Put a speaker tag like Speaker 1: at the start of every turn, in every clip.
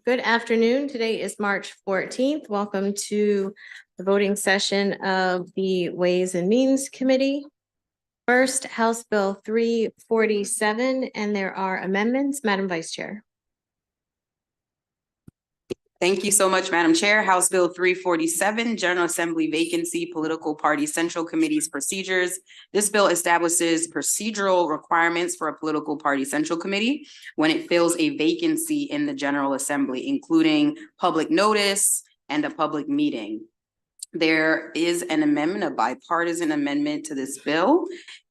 Speaker 1: Good afternoon. Today is March 14th. Welcome to the voting session of the Ways and Means Committee. First, House Bill 347, and there are amendments. Madam Vice Chair.
Speaker 2: Thank you so much, Madam Chair. House Bill 347, General Assembly Vacancy Political Party Central Committee's Procedures. This bill establishes procedural requirements for a political party central committee when it fills a vacancy in the General Assembly, including public notice and a public meeting. There is an amendment, a bipartisan amendment to this bill,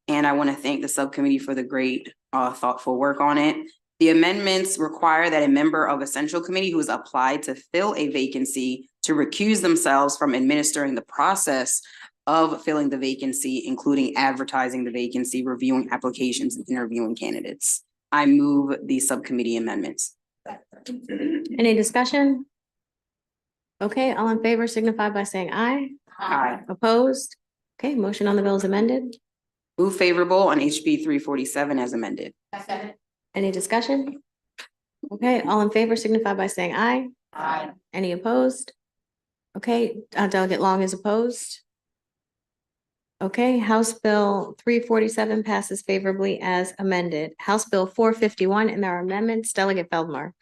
Speaker 2: and I want to thank the subcommittee for the great thoughtful work on it. The amendments require that a member of a central committee who has applied to fill a vacancy to recuse themselves from administering the process of filling the vacancy, including advertising the vacancy, reviewing applications, and interviewing candidates. I move the subcommittee amendments.
Speaker 1: Any discussion? Okay, all in favor signify by saying aye.
Speaker 2: Aye.
Speaker 1: Opposed? Okay, motion on the bill is amended.
Speaker 2: Move favorable on HB 347 as amended.
Speaker 1: Any discussion? Okay, all in favor signify by saying aye.
Speaker 2: Aye.
Speaker 1: Any opposed? Okay, Delegate Long is opposed. Okay, House Bill 347 passes favorably as amended. House Bill 451, and there are amendments. Delegate Feldmark.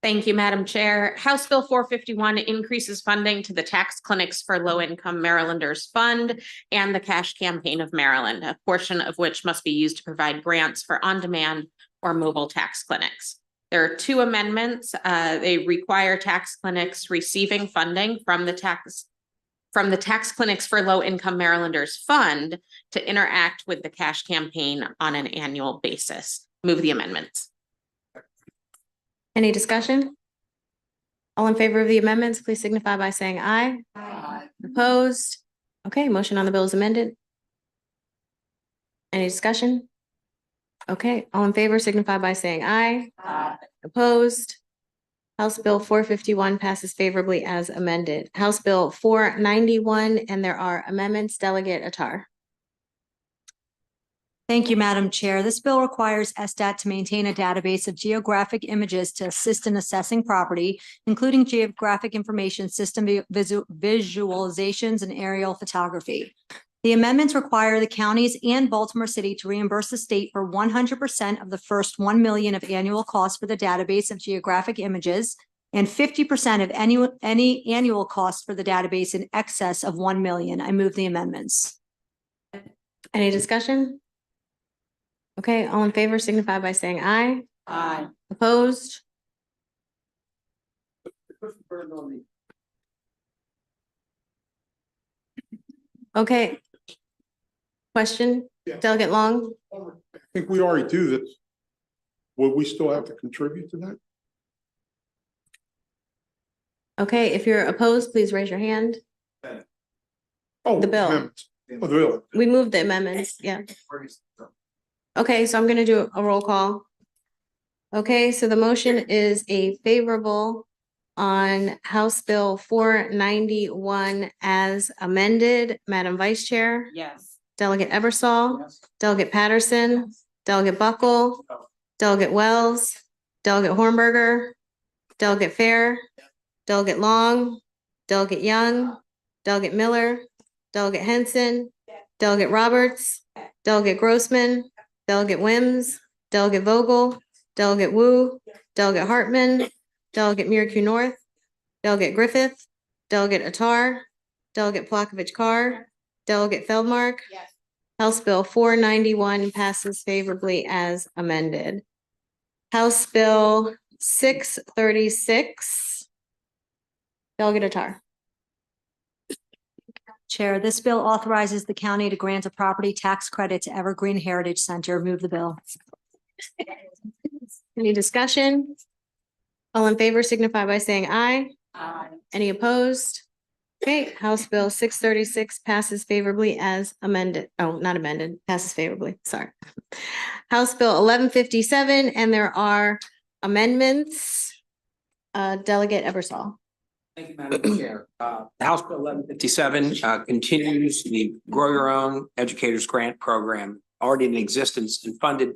Speaker 3: Thank you, Madam Chair. House Bill 451 increases funding to the Tax Clinics for Low-Income Marylanders Fund and the Cash Campaign of Maryland, a portion of which must be used to provide grants for on-demand or mobile tax clinics. There are two amendments. They require tax clinics receiving funding from the Tax Clinics for Low-Income Marylanders Fund to interact with the Cash Campaign on an annual basis. Move the amendments.
Speaker 1: Any discussion? All in favor of the amendments, please signify by saying aye.
Speaker 2: Aye.
Speaker 1: Opposed? Okay, motion on the bill is amended. Any discussion? Okay, all in favor signify by saying aye.
Speaker 2: Aye.
Speaker 1: Opposed? House Bill 451 passes favorably as amended. House Bill 491, and there are amendments. Delegate Attar.
Speaker 4: Thank you, Madam Chair. This bill requires SDAT to maintain a database of geographic images to assist in assessing property, including geographic information system visualizations and aerial photography. The amendments require the counties and Baltimore City to reimburse the state for 100% of the first $1 million of annual costs for the database of geographic images and 50% of any annual cost for the database in excess of $1 million. I move the amendments.
Speaker 1: Any discussion? Okay, all in favor signify by saying aye.
Speaker 2: Aye.
Speaker 1: Opposed? Okay. Question,
Speaker 5: Yeah.
Speaker 1: Delegate Long?
Speaker 5: I think we already do this. Will we still have to contribute to that?
Speaker 1: Okay, if you're opposed, please raise your hand.
Speaker 5: Oh,
Speaker 1: The bill.
Speaker 5: amendments. Oh, the bill.
Speaker 1: We moved the amendments, yeah. Okay, so I'm gonna do a roll call. Okay, so the motion is a favorable on House Bill 491 as amended. Madam Vice Chair,
Speaker 2: Yes.
Speaker 1: Delegate Eversole,
Speaker 5: Yes.
Speaker 1: Delegate Patterson, Delegate Buckle, Delegate Wells, Delegate Hornberger, Delegate Fair, Delegate Long, Delegate Young, Delegate Miller, Delegate Henson, Delegate Roberts, Delegate Grossman, Delegate Wims, Delegate Vogel, Delegate Wu, Delegate Hartman, Delegate Miracle North, Delegate Griffith, Delegate Attar, Delegate Plakovich Carr, Delegate Feldmark.
Speaker 2: Yes.
Speaker 1: House Bill 491 passes favorably as amended. House Bill 636. Delegate Attar.
Speaker 4: Chair, this bill authorizes the county to grant a property tax credit to Evergreen Heritage Center. Move the bill.
Speaker 1: Any discussion? All in favor signify by saying aye.
Speaker 2: Aye.
Speaker 1: Any opposed? Okay, House Bill 636 passes favorably as amended. Oh, not amended, passes favorably, sorry. House Bill 1157, and there are amendments. Delegate Eversole.
Speaker 6: Thank you, Madam Chair. House Bill 1157 continues the Grow Your Own Educators Grant Program already in existence and funded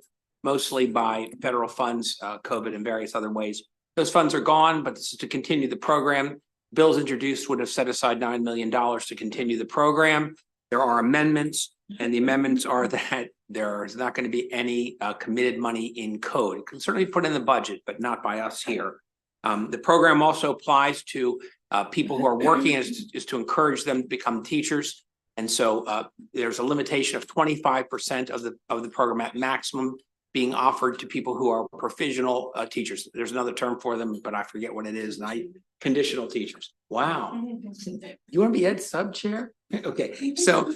Speaker 6: mostly by federal funds, COVID and various other ways. Those funds are gone, but this is to continue the program. Bills introduced would have set aside $9 million to continue the program. There are amendments, and the amendments are that there is not going to be any committed money in code. It can certainly be put in the budget, but not by us here. The program also applies to people who are working is to encourage them to become teachers. And so there's a limitation of 25% of the program at maximum being offered to people who are provisional teachers. There's another term for them, but I forget what it is. Conditional teachers. Wow. You want to be ed sub chair? Okay. So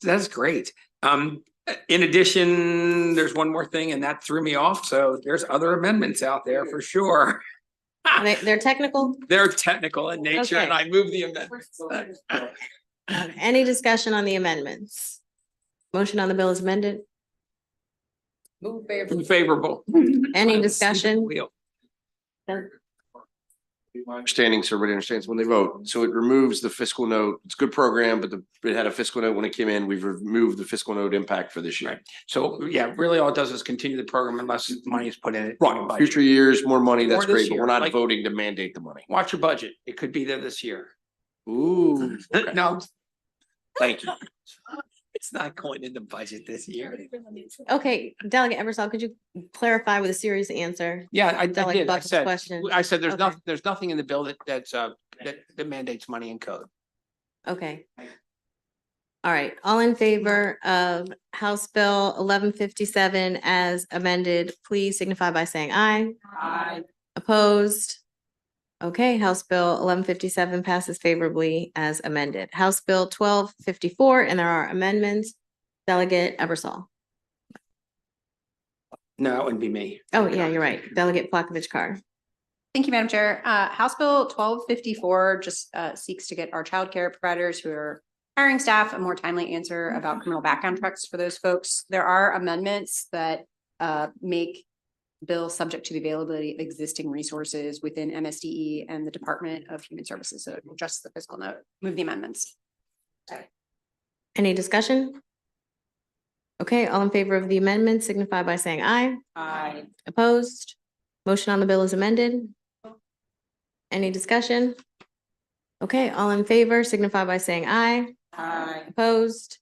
Speaker 6: that's great. In addition, there's one more thing, and that threw me off. So there's other amendments out there for sure.
Speaker 1: They're technical.
Speaker 6: They're technical in nature,
Speaker 1: Okay.
Speaker 6: and I move the amendments.
Speaker 1: Any discussion on the amendments? Motion on the bill is amended.
Speaker 6: Favorable.
Speaker 1: Any discussion?
Speaker 6: Wheel.
Speaker 7: My understanding, so everybody understands when they vote. So it removes the fiscal note. It's a good program, but it had a fiscal note when it came in. We've removed the fiscal note impact for this year.
Speaker 6: Right. So yeah, really all it does is continue the program unless money is put in it.
Speaker 7: Right. Future years, more money, that's
Speaker 6: Or this
Speaker 7: great, but
Speaker 6: year,
Speaker 7: we're not
Speaker 6: like-
Speaker 7: voting to mandate the money.
Speaker 6: Watch your budget. It could be there this year.
Speaker 7: Ooh. Okay.
Speaker 6: No,
Speaker 7: Thank you.
Speaker 6: it's not going in the budget this year.
Speaker 1: Okay, Delegate Eversol, could you clarify with a serious answer?
Speaker 6: Yeah, I
Speaker 1: Delegate
Speaker 6: did. I
Speaker 1: Buckles'
Speaker 6: said,
Speaker 1: question.
Speaker 6: there's
Speaker 1: Okay.
Speaker 6: there's nothing in the bill that mandates money in code.
Speaker 1: Okay. All right, all in favor of House Bill 1157 as amended, please signify by saying aye.
Speaker 6: Aye.
Speaker 1: Opposed? Okay, House Bill 1157 passes favorably as amended. House Bill 1254, and there are amendments. Delegate Eversol.
Speaker 6: No, that wouldn't be me.
Speaker 1: Oh, yeah, you're right. Delegate Plavkovich Carr.
Speaker 8: Thank you, Madam Chair. House Bill 1254 just seeks to get our childcare providers who are hiring staff a more timely answer about criminal background checks for those folks. There are amendments that make bill subject to the availability of existing resources within MSDE and the Department of Human Services. So just the fiscal note, move the amendments.
Speaker 1: Any discussion? Okay, all in favor of the amendment signify by saying aye.
Speaker 8: Aye.
Speaker 1: Opposed? Motion on the bill is amended. Any discussion? Okay, all in favor signify by saying aye.
Speaker 8: Aye.
Speaker 1: Opposed?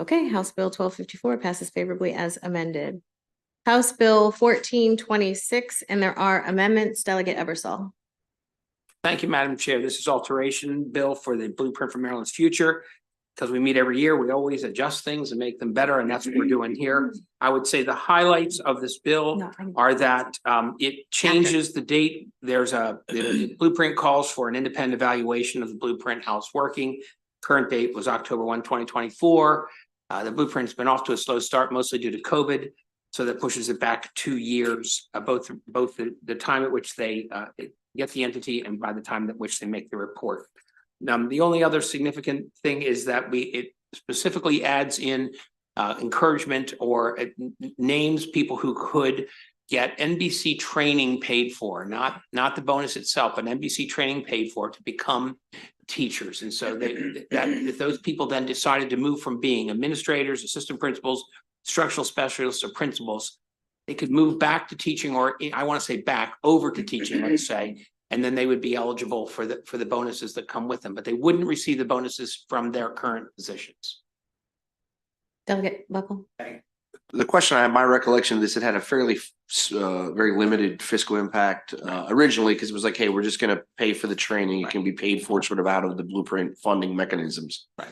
Speaker 1: Okay, House Bill 1254 passes favorably as amended. House Bill 1426, and there are amendments. Delegate Eversol.
Speaker 6: Thank you, Madam Chair. This is alteration bill for the Blueprint for Maryland's Future. Because we meet every year, we always adjust things and make them better, and that's what we're doing here. I would say the highlights of this bill are that it changes the date. The blueprint calls for an independent evaluation of the blueprint, how it's working. Current date was October 1, 2024. The blueprint's been off to a slow start, mostly due to COVID. So that pushes it back 2 years, both the time at which they get the entity and by the time at which they make the report. The only other significant thing is that it specifically adds in encouragement or it names people who could get NBC training paid for, not the bonus itself, but NBC training paid for to become teachers. And so if those people then decided to move from being administrators, assistant principals, instructional specialists, or principals, they could move back to teaching, or I want to say back over to teaching, let's say, and then they would be eligible for the bonuses that come with them, but they wouldn't receive the bonuses from their current positions.
Speaker 1: Delegate Buckle.
Speaker 7: The question I have, my recollection of this, it had a fairly very limited fiscal impact originally, because it was like, hey, we're just going to pay for the training. It can be paid for sort of out of the blueprint funding mechanisms.
Speaker 6: Right.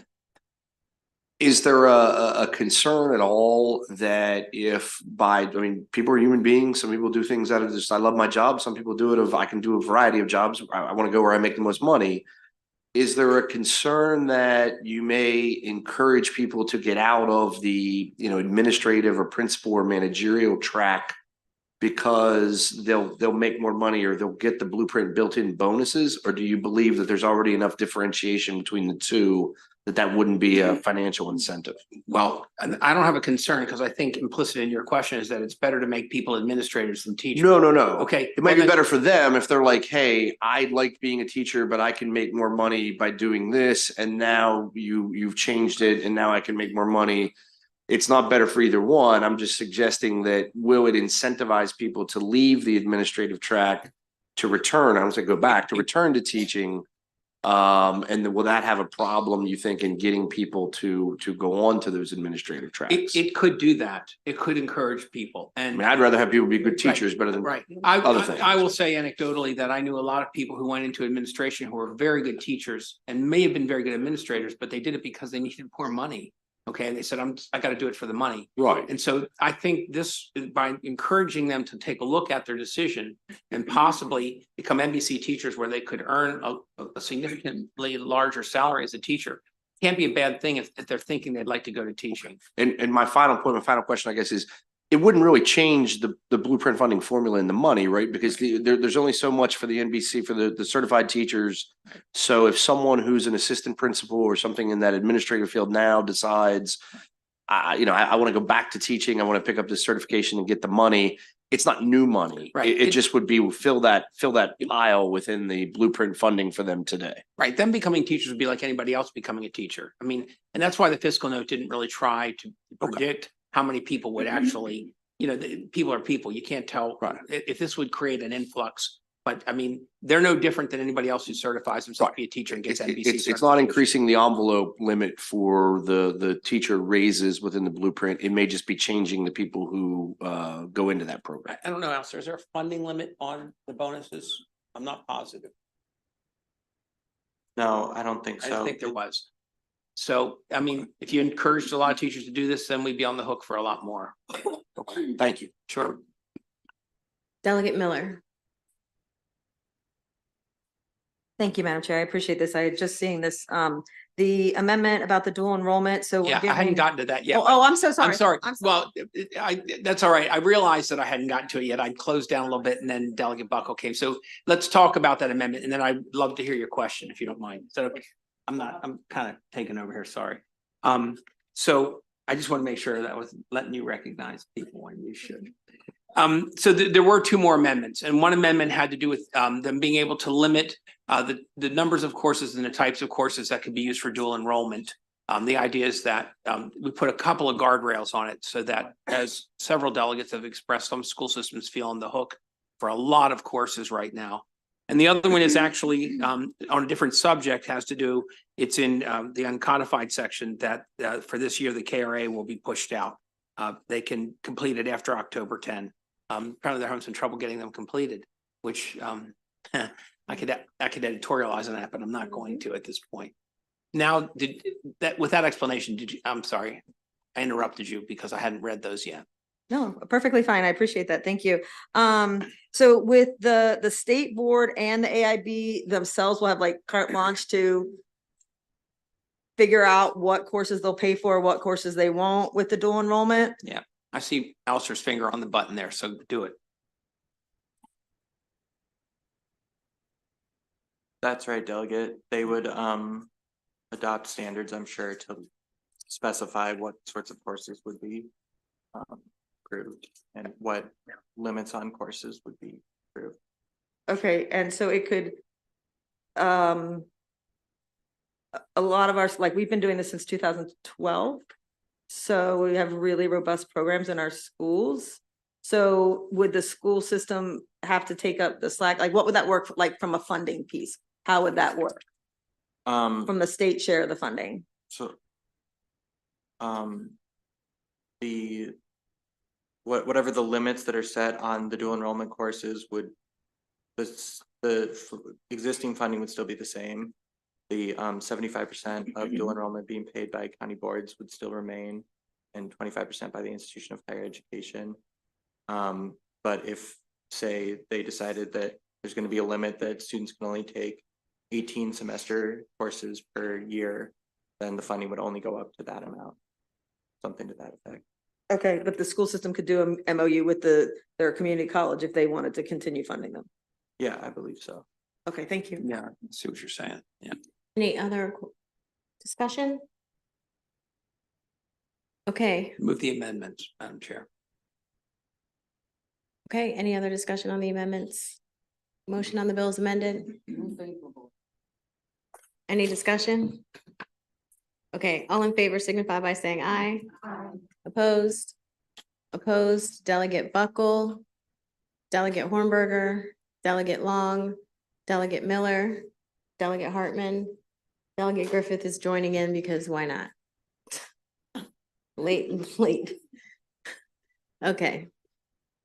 Speaker 7: Is there a concern at all that people are human beings. Some people do things out of just, I love my job. Some people do it I can do a variety of jobs. I want to go where I make the most money. Is there a concern that you may encourage people to get out of the, administrative or principal or managerial track because they'll make more money or they'll get the blueprint built-in bonuses? Or do you believe that there's already enough differentiation between the two that wouldn't be a financial incentive?
Speaker 6: Well, I don't have a concern because I think implicit in your question is that it's better to make people administrators than teachers.
Speaker 7: No.
Speaker 6: Okay.
Speaker 7: It might be better for them if they're like, hey, I like being a teacher, but I can make more money by doing this. And now you've changed it and now I can make more money. it's not better for either one. I'm just suggesting that will it incentivize people to leave the administrative track to return? I don't say go back, to return to teaching. And then will that have a problem, you think, in getting people to go on to those administrative tracks?
Speaker 6: It could do that. It could encourage people
Speaker 7: I
Speaker 6: and.
Speaker 7: mean, I'd rather have people be good
Speaker 6: Right,
Speaker 7: teachers better than.
Speaker 6: Right.
Speaker 7: other things.
Speaker 6: I will say anecdotally that I knew a lot of people who went into administration who were very good teachers and may have been very good administrators, but they did it because they needed more money. Okay, and they said, I got to do it for the money.
Speaker 7: Right.
Speaker 6: And so I think this, by encouraging them to take a look at their decision and possibly become NBC teachers where they could earn a significantly larger salary as a teacher, can't be a bad thing if they're thinking they'd like to go to teaching.
Speaker 7: And my final point, my final question, I guess, is it wouldn't really change the blueprint funding formula and the money, right? Because there's only so much for the NBC for the certified teachers. So if someone who's an assistant principal or something in that administrative field now decides, I want to go back to teaching, I want to pick up this certification and get the money, it's not new money.
Speaker 6: Right.
Speaker 7: It just would be fill that aisle within the blueprint funding for them today.
Speaker 6: Right, them becoming teachers would be like anybody else becoming a teacher. I mean, and that's why the fiscal note didn't really try to predict how many people would actually, people are people. You can't tell if this would create an influx. But I mean, they're no different than anybody else who certifies themselves to be a teacher and gets NBC.
Speaker 7: It's not increasing the envelope limit for the teacher raises within the blueprint. It may just be changing the people who go into that program.
Speaker 6: I don't know, Alistair, is there a funding limit on the bonuses? I'm not positive.
Speaker 9: No, I don't think
Speaker 6: I
Speaker 9: so.
Speaker 6: think there was. So, I mean, if you encouraged a lot of teachers to do this, then we'd be on the hook for a lot more.
Speaker 7: Thank you.
Speaker 6: Sure.
Speaker 1: Delegate Miller.
Speaker 4: Thank you, Madam Chair. I appreciate this. I had just seen this, the amendment about the dual enrollment, so. we're
Speaker 6: Yeah, I hadn't
Speaker 4: giving-
Speaker 6: gotten to that yet.
Speaker 4: Oh, I'm so sorry.
Speaker 6: I'm sorry.
Speaker 4: I'm sorry.
Speaker 6: Well, that's all right. I realized that I hadn't gotten to it yet. I'd closed down a little bit and then Delegate Buckle came. So let's talk about that amendment and then I'd love to hear your question if you don't mind. So I'm kind of taking over here. Sorry. So I just want to make sure that I was letting you recognize people when you should. So there were two more amendments and one amendment had to do with them being able to limit the numbers of courses and the types of courses that could be used for dual enrollment. The idea is that we put a couple of guardrails on it so that, as several delegates have expressed, some school systems feel on the hook for a lot of courses right now. And the other one is actually on a different subject, has to do, it's in the uncodified section that for this year, the KRA will be pushed out. They can complete it after October 10. Apparently they're having some trouble getting them completed, which I could editorialize on that, but I'm not going to at this point. Now, with that explanation, I'm sorry, I interrupted you because I hadn't read those yet.
Speaker 4: No, perfectly fine. I appreciate that. Thank you. So with the state board and the AIB themselves will have like carte blanche to figure out what courses they'll pay for, what courses they won't with the dual enrollment.
Speaker 6: Yeah, I see Alistair's finger on the button there, so do it.
Speaker 9: That's right, Delegate. They would adopt standards, I'm sure, to specify what sorts of courses would be approved and what limits on courses would be approved.
Speaker 4: Okay, and so it could, a lot of our, like, we've been doing this since 2012. So we have really robust programs in our schools. So would the school system have to take up the slack? Like, what would that work like from a funding piece? How would that work from the state share of the funding?
Speaker 9: So whatever the limits that are set on the dual enrollment courses would, the existing funding would still be the same. The 75% of dual enrollment being paid by county boards would still remain, and 25% by the institution of higher education. But if, say, they decided that there's going to be a limit that students can only take 18 semester courses per year, then the funding would only go up to that amount, something to that effect.
Speaker 4: Okay, but the school system could do a MOU with their community college if they wanted to continue funding them.
Speaker 9: Yeah, I believe so.
Speaker 4: Okay, thank you.
Speaker 6: Yeah, I see what you're saying. Yeah.
Speaker 1: Any other discussion? Okay,
Speaker 6: Move the amendments, Madam Chair.
Speaker 1: okay, any other discussion on the amendments? Motion on the bill is amended. Any discussion? Okay, all in favor signify by saying aye. Opposed? Opposed, Delegate Buckle, Delegate Hornberger, Delegate Long, Delegate Miller, Delegate Hartman. Delegate Griffith is joining in because why not? Late and late. Okay.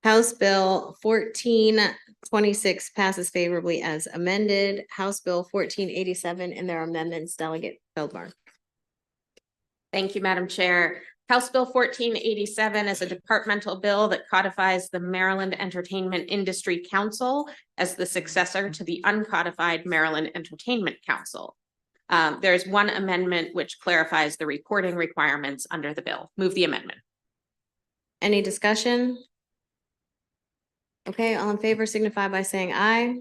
Speaker 1: House Bill 1426 passes favorably as amended. House Bill 1487 and their amendments, Delegate Feldmark.
Speaker 3: Thank you, Madam Chair. House Bill 1487 is a departmental bill that codifies the Maryland Entertainment Industry Council as the successor to the uncodified Maryland Entertainment Council. There's one amendment which clarifies the reporting requirements under the bill. Move the amendment.
Speaker 1: Any discussion? Okay, all in favor signify by saying aye.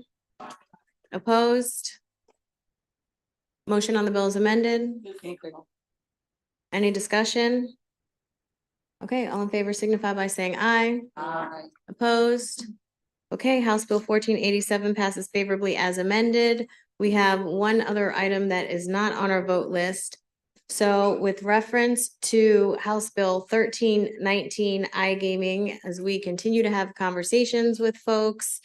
Speaker 1: Opposed? Motion on the bill is amended. Any discussion? Okay, all in favor signify by saying aye. Opposed? Okay, House Bill 1487 passes favorably as amended. We have one other item that is not on our vote list. So with reference to House Bill 1319 iGaming, as we continue to have conversations with folks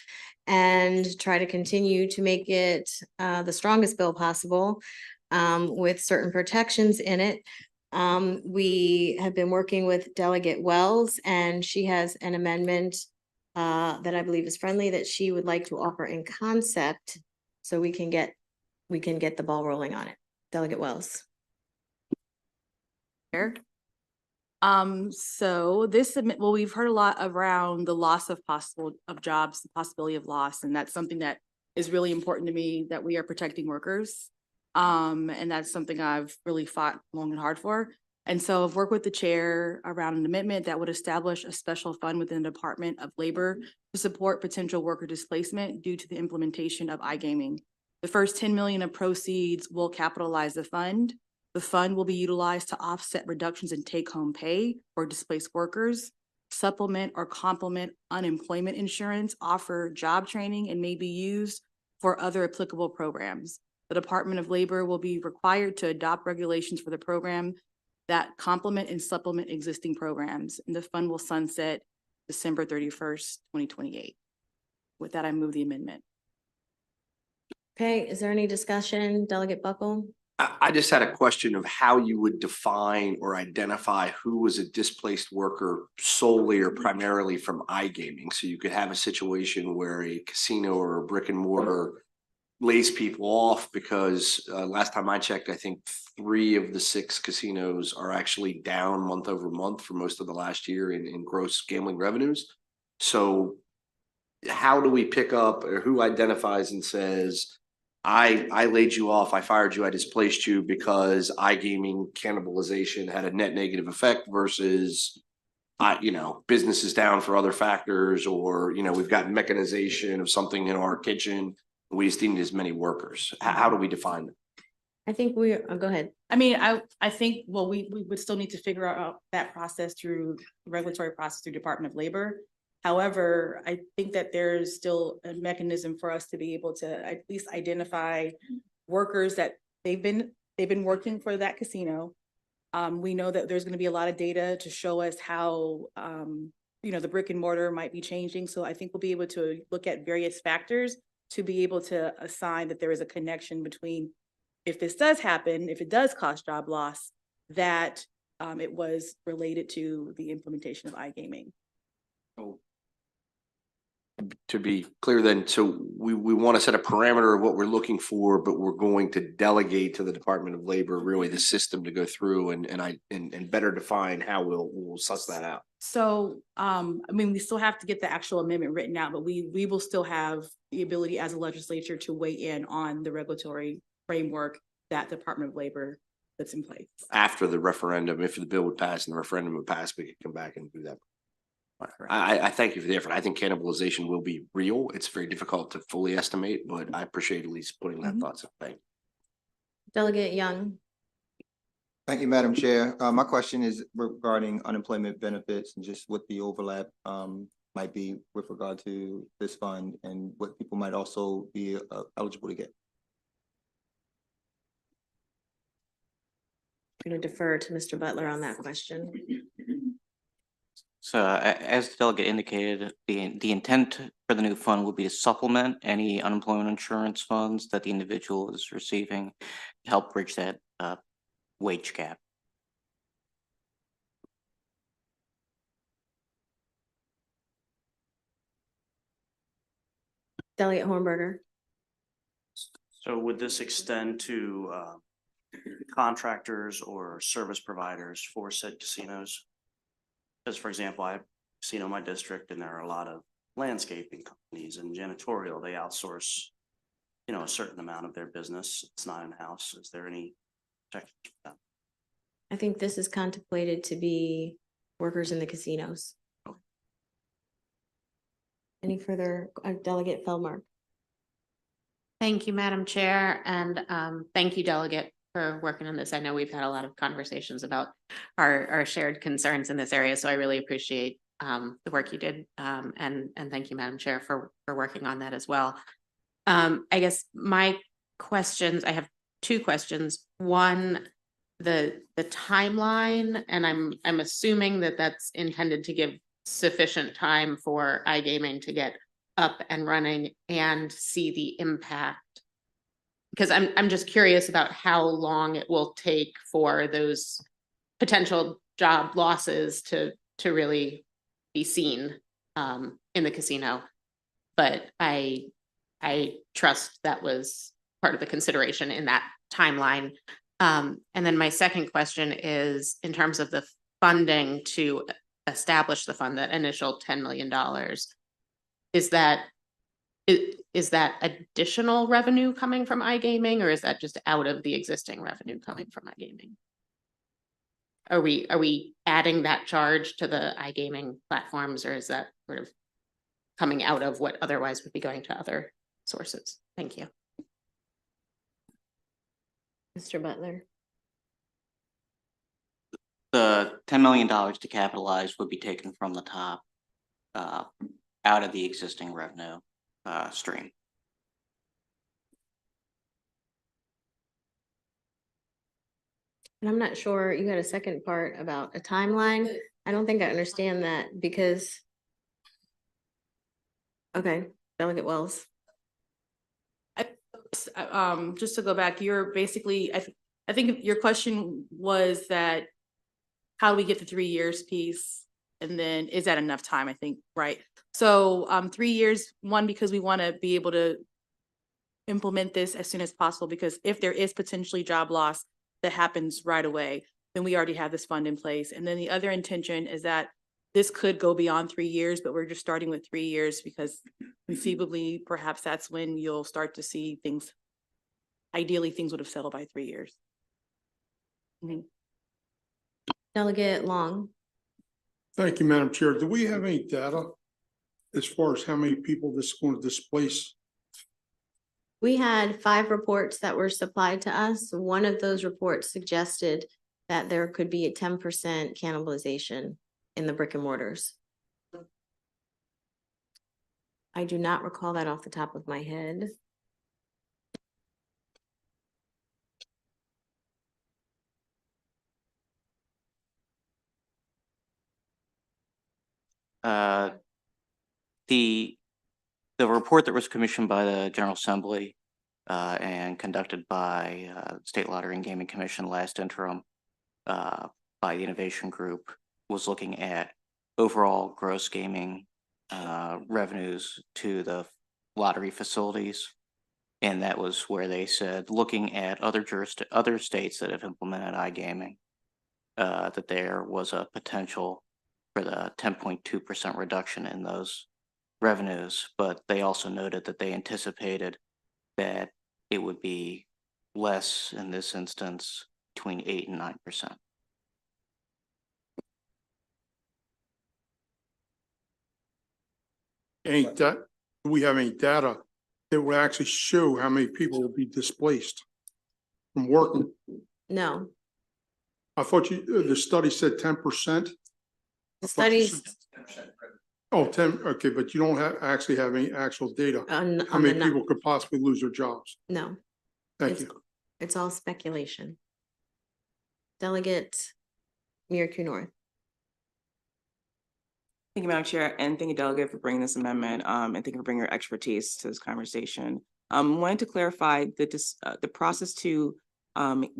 Speaker 1: and try to continue to make it the strongest bill possible with certain protections in it. We have been working with Delegate Wells, and she has an amendment that I believe is friendly that she would like to offer in concept, so we can get the ball rolling on it. Delegate Wells.
Speaker 10: So this, well, we've heard a lot around the loss of jobs, the possibility of loss, and that's something that is really important to me, that we are protecting workers. And that's something I've really fought long and hard for. And so I've worked with the chair around an amendment that would establish a special fund within the Department of Labor to support potential worker displacement due to the implementation of iGaming. The first 10 million of proceeds will capitalize the fund. The fund will be utilized to offset reductions in take-home pay for displaced workers, supplement or complement unemployment insurance, offer job training, and may be used for other applicable programs. The Department of Labor will be required to adopt regulations for the program that complement and supplement existing programs, and the fund will sunset December 31st, 2028. With that, I move the amendment.
Speaker 1: Okay, is there any discussion? Delegate Buckle?
Speaker 7: I just had a question of how you would define or identify who was a displaced worker solely or primarily from iGaming. So you could have a situation where a casino or a brick and mortar lays people off because last time I checked, I think 3 of the 6 casinos are actually down month over month for most of the last year in gross gambling revenues. So how do we pick up, or who identifies and says, I laid you off, I fired you, I displaced you because iGaming cannibalization had a net negative effect versus business is down for other factors, or we've got mechanization of something in our kitchen. We just need as many workers. How do we define them?
Speaker 1: I think go ahead.
Speaker 10: I mean, I think, well, we would still need to figure out that process through the regulatory process through Department of Labor. However, I think that there's still a mechanism for us to be able to at least identify workers that they've been working for that casino. We know that there's going to be a lot of data to show us how the brick and mortar might be changing. So I think we'll be able to look at various factors to be able to assign that there is a connection between, if this does happen, if it does cause job loss, that it was related to the implementation of iGaming.
Speaker 7: Oh. To be clear then, so we want to set a parameter of what we're looking for, but we're going to delegate to the Department of Labor really the system to go through and better define how we'll suss that out.
Speaker 10: So, I mean, we still have to get the actual amendment written out, but we will still have the ability as a legislature to weigh in on the regulatory framework that Department of Labor that's in place.
Speaker 7: After the referendum, if the bill would pass and the referendum would pass, we could come back and do that. I thank you for the effort. I think cannibalization will be real. It's very difficult to fully estimate, but I appreciate at least putting that thoughts in. Thank you.
Speaker 1: Delegate Young.
Speaker 11: Thank you, Madam Chair. My question is regarding unemployment benefits and just what the overlap might be with regard to this fund and what people might also be eligible to get.
Speaker 1: I'm gonna defer to Mr. Butler on that question.
Speaker 12: So as the delegate indicated, the intent for the new fund will be to supplement any unemployment insurance funds that the individual is receiving to help bridge that wage gap.
Speaker 1: Delegate Hornberger.
Speaker 13: So would this extend to contractors or service providers for said casinos? Because for example, I have a casino in my district and there are a lot of landscaping companies and janitorial, they outsource, you know, a certain amount of their business. It's not in-house. Is there any protection for that?
Speaker 1: I think this is contemplated to be workers in the casinos. Any further, Delegate Feldmark?
Speaker 3: Thank you, Madam Chair, and thank you, Delegate, for working on this. I know we've had a lot of conversations about our shared concerns in this area, so I really appreciate the work you did, and thank you, Madam Chair, for working on that as well. I guess my questions, I have two questions. One, the timeline, and I'm assuming that that's intended to give sufficient time for iGaming to get up and running and see the impact. Because I'm just curious about how long it will take for those potential job losses to really be seen in the casino. But I trust that was part of the consideration in that timeline. And then my second question is in terms of the funding to establish the fund, that initial $10 million, is that additional revenue coming from iGaming, or is that just out of the existing revenue coming from iGaming? Are we adding that charge to the iGaming platforms, or is that sort of coming out of what otherwise would be going to other sources? Thank you.
Speaker 1: Mr. Butler.
Speaker 12: The $10 million to capitalize would be taken from the top, out of the existing revenue stream.
Speaker 1: And I'm not sure, you had a second part about a timeline. I don't think I understand that because. Okay, Delegate Wells.
Speaker 10: Just to go back, you're basically, I think your question was that how do we get the 3 years piece? And then is that enough time, I think, right? So 3 years, one, because we want to be able to implement this as soon as possible, because if there is potentially job loss that happens right away, then we already have this fund in place. And then the other intention is that this could go beyond 3 years, but we're just starting with 3 years because conceivably, perhaps that's when you'll start to see things. Ideally, things would have settled by 3 years. Mm-hmm.
Speaker 1: Delegate Long.
Speaker 5: Thank you, Madam Chair. Do we have any data as far as how many people this is going to displace?
Speaker 1: We had 5 reports that were supplied to us. One of those reports suggested that there could be a 10% cannibalization in the brick and mortars. I do not recall that off the top of my head.
Speaker 12: The report that was commissioned by the General Assembly and conducted by State Lottery and Gaming Commission last interim by the Innovation Group was looking at overall gross gaming revenues to the lottery facilities. And that was where they said, looking at other states that have implemented iGaming, that there was a potential for the 10.2% reduction in those revenues, but they also noted that they anticipated that it would be less in this instance, between 8 and 9%.
Speaker 5: Do we have any data that will actually show how many people will be displaced from working?
Speaker 1: No.
Speaker 5: I thought the study said 10%.
Speaker 1: The studies.
Speaker 5: Oh, 10, okay, but you don't actually have any actual data. How many people could possibly lose their jobs?
Speaker 1: No.
Speaker 5: Thank you.
Speaker 1: It's all speculation. Delegate Miracle North.
Speaker 14: Thank you, Madam Chair, and thank you, Delegate, for bringing this amendment, and thank you for bringing your expertise to this conversation. Wanted to clarify that the process to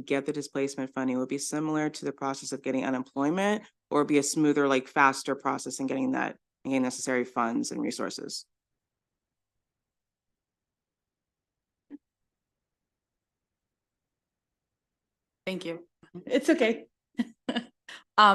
Speaker 14: get the displacement funding would be similar to the process of getting unemployment, or be a smoother, like faster process in getting that, and getting necessary funds and resources.
Speaker 10: Thank you. It's okay.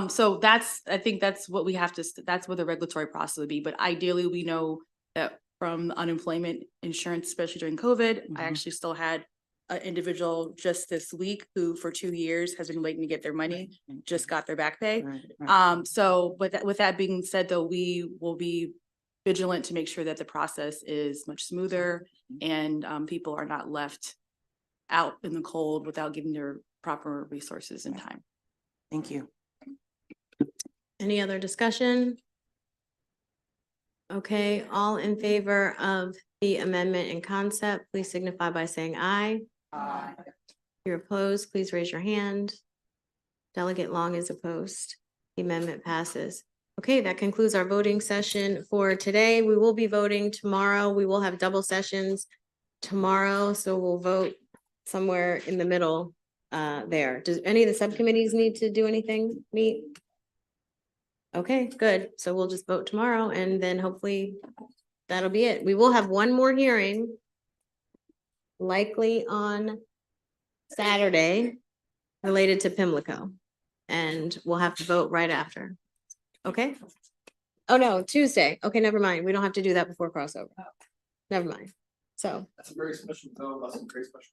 Speaker 10: So I think that's what we have to, that's what the regulatory process would be, but ideally, we know that from unemployment insurance, especially during COVID, I actually still had an individual just this week who for 2 years has been waiting to get their money, just got their back pay. So with that being said, though, we will be vigilant to make sure that the process is much smoother and people are not left out in the cold without giving their proper resources in time.
Speaker 14: Thank you.
Speaker 1: Any other discussion? Okay, all in favor of the amendment in concept, please signify by saying aye. Aye. If you're opposed, please raise your hand. Delegate Long is opposed. The amendment passes. Okay, that concludes our voting session for today. We will be voting tomorrow. We will have double sessions tomorrow, so we'll vote somewhere in the middle there. Does any of the subcommittees need to do anything? Meet? Okay, good. So we'll just vote tomorrow and then hopefully that'll be it. We will have one more hearing, likely on Saturday, related to Pimlico. And we'll have to vote right after. Okay? Oh, no, Tuesday. Okay, never mind. We don't have to do that before crossover. Never mind. So.
Speaker 6: That's a very special bill, that's a very special.